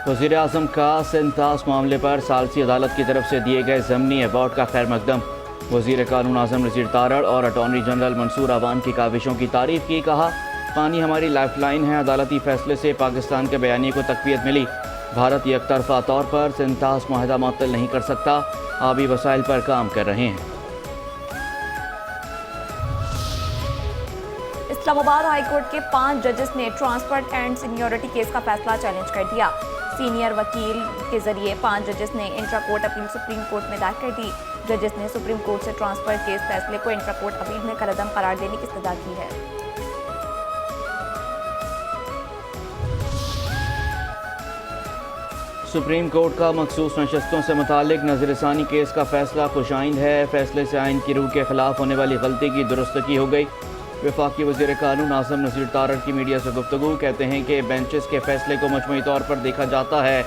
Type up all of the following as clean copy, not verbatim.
वज़ीर आज़म का सिंतास मामले पर सालसी अदालत की तरफ से दिए गए ज़मनी अवार्ड का खैर मकदम। वज़ीर कानून आज़म नज़ीर तारड़ और अटॉर्नी जनरल मंसूर अवान की काविशों की तारीफ़ की। कहा, पानी हमारी लाइफ लाइन है। अदालती फैसले से पाकिस्तान के बयानी को तक़वियत मिली। भारत यकतरफा तौर पर सिंतास मुआहदा मुअत्तल नहीं कर सकता। आबी वसाइल पर काम कर रहे हैं। इस्लामाबाद हाई कोर्ट के 5 जजेस ने ट्रांसफर एंड सीनियरिटी केस का फैसला चैलेंज कर दिया। सीनियर वकील के जरिए 5 जजेस ने intra court appeal supreme court में दायर कर दी। जजेस ने सुप्रीम कोर्ट से ट्रांसफर केस फैसले को इंट्रा कोर्ट अपील में कलअदम करार देने की इस्तदा की है। सुप्रीम कोर्ट का मखसूस नशस्तों से मुतालिक नज़रसानी केस का फैसला खुशाइंद है। फैसले से आइन की रूह के खिलाफ होने वाली गलती की दुरुस्तगी हो गई। वफाकी वज़ीर कानून आज़म नज़ीर तारड़ की मीडिया से गुफ्तगू। कहते हैं कि बेंचेस के फैसले को मजमूई तौर पर देखा जाता है।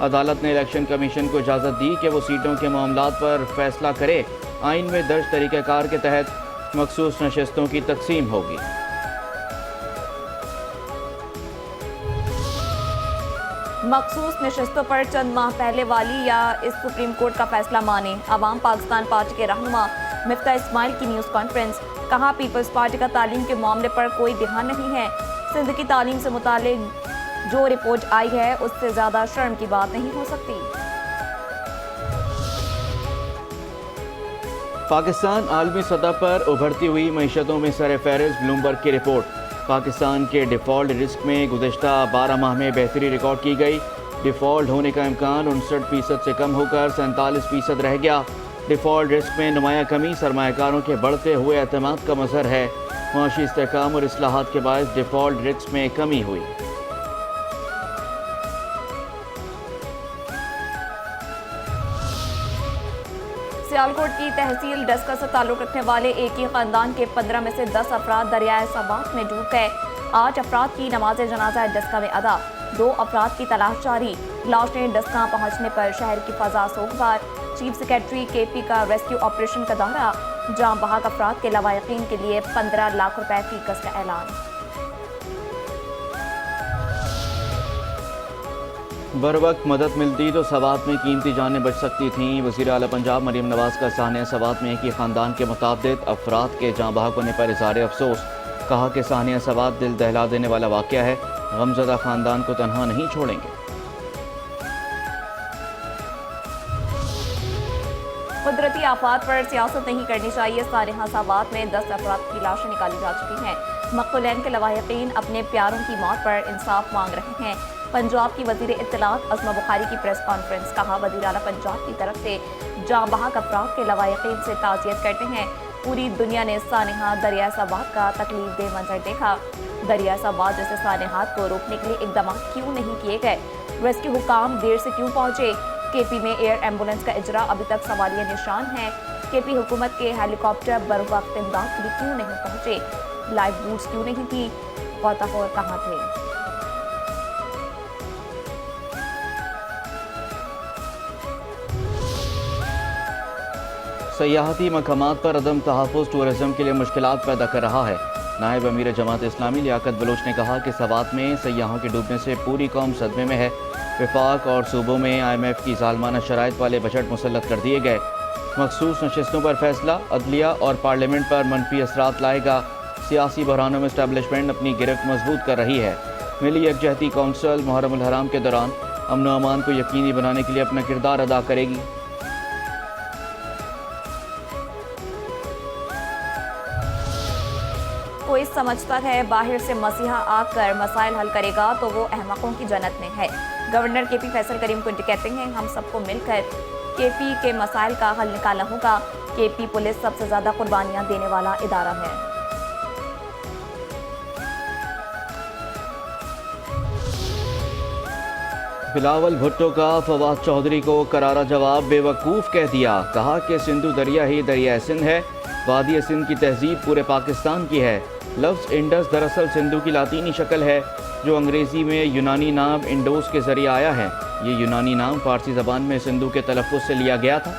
अदालत ने इलेक्शन कमीशन को इजाज़त दी कि वो सीटों के मामलात पर फैसला करे। आइन में दर्ज तरीक़ाकार के तहत मखसूस नशस्तों की तकसीम होगी। मखसूस नशस्तों पर चंद माह पहले वाली या इस सुप्रीम कोर्ट का फैसला माने। अवाम पाकिस्तान पार्टी के रहनुमा मिफ्ता इस्माइल की न्यूज़ कॉन्फ्रेंस। कहा, पीपल्स पार्टी का तालीम के मामले पर कोई ध्यान नहीं है। सिंध की तालीम से मुतालिक जो रिपोर्ट आई है उससे ज़्यादा शर्म की बात नहीं हो सकती। पाकिस्तान आलमी सतह पर उभरती हुई मईशतों में सर फहरिस्त ब्लूमबर्ग की रिपोर्ट। पाकिस्तान के डिफ़ॉल्ट रिस्क में गुज़श्ता 12 माह में बेहतरी रिकॉर्ड की गई। डिफ़ॉल्ट होने का इम्कान 59% से कम होकर 47% रह गया। डिफ़ॉल्ट रिस्क में नुमाया कमी सरमायाकारों के बढ़ते हुए एतमाद का मज़हर है। मुआशी इस्तेहकाम और इस्लाहात के बायस डिफ़ॉल्ट रिस्क में कमी हुई। सियालकोट की तहसील डस्का से ताल्लुक़ रखने वाले एक ही ख़ानदान के 15 में से 10 अफराद दरियाए सवात में डूब गए। 8 अफराद की नमाज जनाजा डस्का में अदा। 2 अफराद की तलाश जारी। लाशें डस्का पहुँचने पर शहर की फ़ज़ा सोगवार। चीफ सेक्रेटरी KP का रेस्क्यू ऑपरेशन का दौरा। जाँ बहक अफराद के लवाहिकीन के लिए 15 लाख रुपए फीकस का ऐलान। बर वक्त मदद मिलती तो सवात में कीमती जानें बच सकती थीं। वज़ीर आला पंजाब मरीम नवाज का साहनिया सवात में एक ही ख़ानदान के मुताबिक अफराद के जाँ बहक होने पर इज़हार अफसोस। कहा कि साहनिया सवात दिल दहला देने वाला वाक़या है। गमज़दा ख़ानदान को तनहा नहीं छोड़ेंगे। कुदरती आफात पर सियासत नहीं करनी चाहिए। सानिया सवात में 10 अफराद की लाशें निकाली जा चुकी हैं। मक़तूलैन के लवाहिकीन अपने प्यारों की मौत पर इंसाफ मांग रहे हैं। पंजाब की वज़ीर इत्तलात अज़मा बुखारी की प्रेस कॉन्फ्रेंस। कहा, वज़ीर आला पंजाब की तरफ से जाँ बहक अफराद के लवाहिकीन से ताज़ियत करते हैं। पूरी दुनिया ने सानिहा दरिया सवात का तकलीफ दे मंजर देखा। दरिया सवात जैसे सानिहात को रोकने के लिए इक़दाम क्यों नहीं किए गए? रेस्क्यू हुकाम देर से क्यों पहुँचे? KP में एयर एम्बुलेंस का इजरा अभी तक सवालिया निशान है। KP हुकूमत के हेलीकॉप्टर बर वक्त इमदाद के लिए क्यों नहीं पहुँचे? लाइफ बूट्स क्यों नहीं की? गौताखोर कहाँ थे? सयाहती मकामात पर अदम तहफ़्फ़ुज़ टूरिज़म के लिए मुश्किलात पैदा कर रहा है। नायब अमीर जमात इस्लामी लियाकत बलोच ने कहा कि सवात में सयाहों के डूबने से पूरी कौम सदमे में है। वफाक और सूबों में IMF की ज़ालमाना शराइत वाले बजट मुसल्लत कर दिए गए। मखसूस नशस्तों पर फैसला अदलिया और पार्लियामेंट पर मनफी असरात लाएगा। सियासी बहरानों में इस्टेब्लिशमेंट अपनी गिरफ्त मजबूत कर रही है। मिली यकजहती कौंसल मुहर्रम उल हराम के दौरान अमन व अमान को यकीनी बनाने के लिए अपना किरदार अदा करेगी। कोई समझता है बाहर से मसीहा आकर मसाइल हल करेगा तो वो अहमकों की जन्नत में है। गवर्नर KP फैसल करीम कुंड कहते हैं, हम सबको मिलकर KP के मसाइल का हल निकालना होगा। KP पुलिस सबसे ज़्यादा कुर्बानियाँ देने वाला इदारा है। बिलावल भुट्टो का फवाद चौधरी को करारा जवाब बेवकूफ़ कह दिया। कहा कि सिंधु दरिया ही दरिया सिंध है। वादी सिंध की तहजीब पूरे पाकिस्तान की है। लफ्ज़ इंडस दरअसल सिंधु की लातीनी शक्ल है जो अंग्रेज़ी में यूनानी नाम इंडोस के ज़रिए आया है। ये यूनानी नाम फ़ारसी ज़बान में सिंधु के तलफ़्फ़ुज़ से लिया गया था।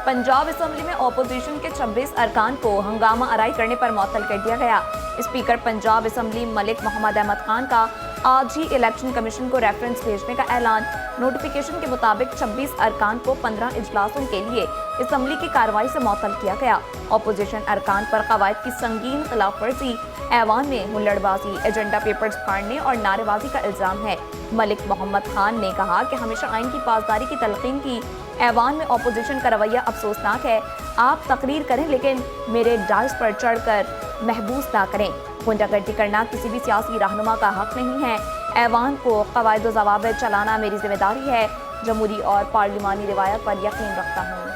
पंजाब असम्बली में अपोजिशन के 26 अरकान को हंगामा आराई करने पर मुअत्तल कर दिया गया। स्पीकर पंजाब असम्बली मलिक मोहम्मद अहमद खान का آج ہی الیکشن کمیشن کو ریفرنس بھیجنے کا اعلان۔ نوٹیفیکیشن کے مطابق 26 ارکان کو 15 اجلاسوں کے لیے اسمبلی کی کارروائی سے معطل کیا گیا۔ اپوزیشن ارکان پر قواعد کی سنگین خلاف ورزی، ایوان میں ہلڑ بازی، ایجنڈا پیپرز پھاڑنے اور نعرے بازی کا الزام ہے۔ ملک محمد خان نے کہا کہ ہمیشہ آئین کی پاسداری کی تلقین کی، ایوان میں اپوزیشن کا رویہ افسوسناک ہے۔ آپ تقریر کریں لیکن میرے ڈائس پر چڑھ کر محبوس نہ کریں۔ غنڈہ گردی کرنا کسی بھی سیاسی رہنما کا حق نہیں ہے۔ ایوان کو قواعد و ضوابط چلانا میری ذمہ داری ہے۔ جمہوری اور پارلیمانی روایت پر یقین رکھتا ہوں۔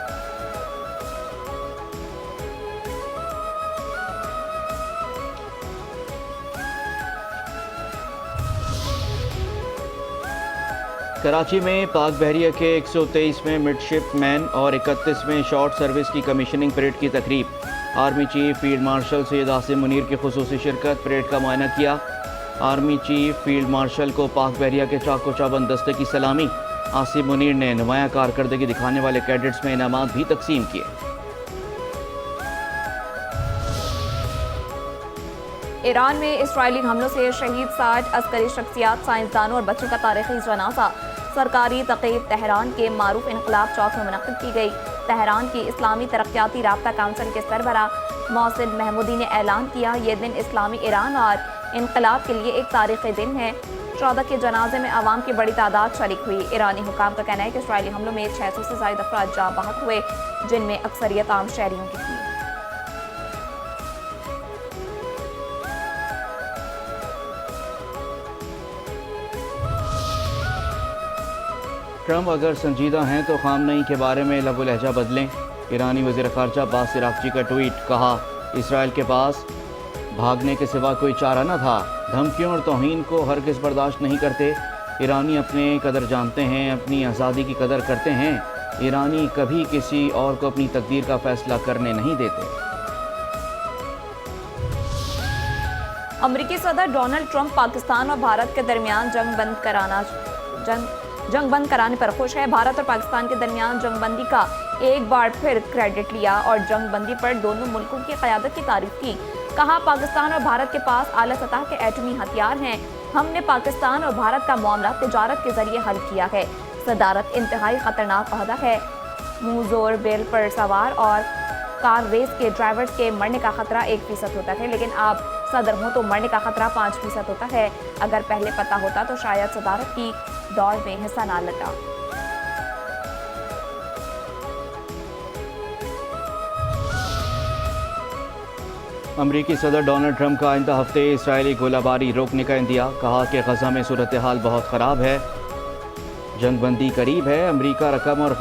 کراچی میں پاک بحریہ کے 123ویں مڈ شپ مین اور 31ویں شارٹ سروس کی کمیشننگ پریڈ کی تقریب۔ Army chief field marshal Syed Asim Munir کی خصوصی شرکت، پریڈ کا معائنہ کیا۔ آرمی چیف فیلڈ مارشل کو پاک بحریہ کے چاق و چوبند دستے کی سلامی۔ عاصم منیر نے نمایاں کارکردگی دکھانے والے کیڈٹس میں انعامات بھی تقسیم کیے۔ ایران میں اسرائیلی حملوں سے شہید 60 عسکری شخصیات، سائنسدانوں اور بچوں کا تاریخی جنازہ سرکاری تقریب تہران کے معروف انقلاب چوک میں منعقد کی گئی۔ تہران کی اسلامی ترقیاتی رابطہ کونسل کے سربراہ محسن محمودی نے اعلان کیا، یہ دن اسلامی ایران اور انقلاب کے لیے ایک تاریخی دن ہے۔ شہداء کے جنازے میں عوام کی بڑی تعداد شریک ہوئی۔ ایرانی حکام کا کہنا ہے کہ اسرائیلی حملوں میں 600 سے زائد افراد جاں بحق ہوئے، جن میں اکثریت عام شہریوں کی تھی۔ ٹرمپ اگر سنجیدہ ہیں تو خامنئی کے بارے میں لب و لہجہ بدلیں۔ ایرانی وزیر خارجہ عباس عراقچی کا ٹویٹ، کہا اسرائیل کے پاس بھاگنے کے سوا کوئی چارہ نہ تھا، دھمکیوں اور توہین کو ہرگز برداشت نہیں کرتے۔ ایرانی اپنے قدر جانتے ہیں، اپنی آزادی کی قدر کرتے ہیں۔ ایرانی کبھی کسی اور کو اپنی تقدیر کا فیصلہ کرنے نہیں دیتے۔ امریکی صدر ڈونلڈ ٹرمپ پاکستان اور بھارت کے درمیان جنگ بند کرانے پر خوش ہے۔ بھارت اور پاکستان کے درمیان جنگ بندی کا ایک بار پھر کریڈٹ لیا اور جنگ بندی پر دونوں ملکوں کی قیادت کی تعریف کی۔ کہا پاکستان اور بھارت کے پاس اعلیٰ سطح کے ایٹمی ہتھیار ہیں۔ ہم نے پاکستان اور بھارت کا معاملہ تجارت کے ذریعے حل کیا ہے۔ صدارت انتہائی خطرناک عہدہ ہے۔ منہ زور بیل پر سوار اور کار ریس کے ڈرائیورز کے مرنے کا خطرہ 1% ہوتا ہے، لیکن آپ صدر ہوں تو مرنے کا خطرہ 5% ہوتا ہے۔ اگر پہلے پتہ ہوتا تو شاید صدارت کی دوڑ میں حصہ نہ لیتا۔ امریکی صدر ڈونلڈ ٹرمپ کا آئندہ ہفتے اسرائیلی گولہ باری روکنے کا عندیہ، کہا کہ غزہ میں صورتحال بہت خراب ہے، جنگ بندی قریب ہے۔ امریکہ رقم اور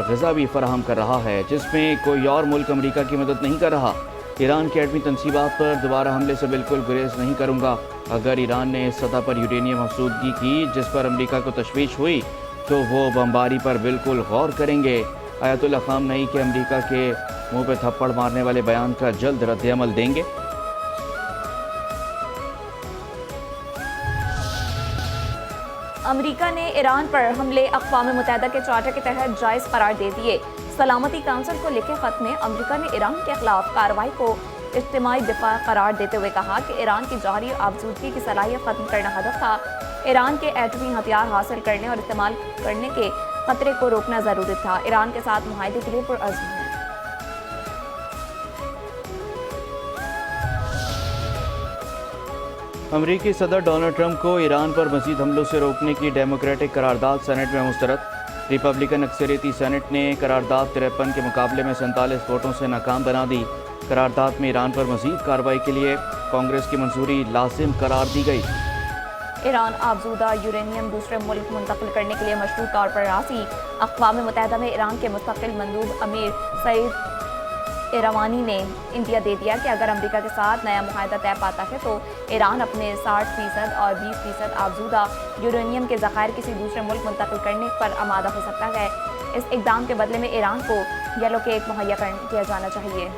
غذا بھی فراہم کر رہا ہے، جس میں کوئی اور ملک امریکہ کی مدد نہیں کر رہا۔ ایران کے ایٹمی تنصیبات پر دوبارہ حملے سے بالکل گریز نہیں کروں گا۔ اگر ایران نے اس سطح پر یورینیم افزودگی کی جس پر امریکہ کو تشویش ہوئی تو وہ بمباری پر بالکل غور کریں گے۔ آیت اللہ خامنئی کے امریکہ کے منہ پہ تھپڑ مارنے والے بیان کا جلد رد عمل دیں گے۔ امریکہ نے ایران پر حملے اقوام متحدہ کے چارٹر کے تحت جائز قرار دے دیے۔ سلامتی کونسل کو لکھے خط میں امریکہ نے ایران کے خلاف کارروائی کو اجتماعی دفاع قرار دیتے ہوئے کہا کہ ایران کی جوہری آبزودگی کی صلاحیت ختم کرنا ہدف تھا۔ ایران کے ایٹمی ہتھیار حاصل کرنے اور استعمال کرنے کے خطرے کو روکنا ضروری تھا۔ ایران کے ساتھ معاہدے کے لیے پرعزم ہے۔ امریکی صدر ڈونلڈ ٹرمپ کو ایران پر مزید حملوں سے روکنے کی ڈیموکریٹک قرارداد سینٹ میں مسترد۔ ریپبلکن اکثریتی سینٹ نے قرارداد 53 کے مقابلے میں 47 ووٹوں سے ناکام بنا دی۔ قرارداد میں ایران پر مزید کارروائی کے لیے کانگریس کی منظوری لازم قرار دی گئی۔ ایران آبزودہ یورینیم دوسرے ملک منتقل کرنے کے لیے مشروط طور پر راضی۔ اقوام متحدہ میں ایران کے مستقل مندوب امیر سعید ایروانی نے اندیا دے دیا کہ اگر امریکہ کے ساتھ نیا معاہدہ طے پاتا ہے تو ایران اپنے 60% اور 20% آبزودہ یورینیم کے ذخائر کسی دوسرے ملک منتقل کرنے پر آمادہ ہو سکتا ہے۔ اس اقدام کے بدلے میں ایران کو یلو کیک مہیا کیا جانا چاہیے۔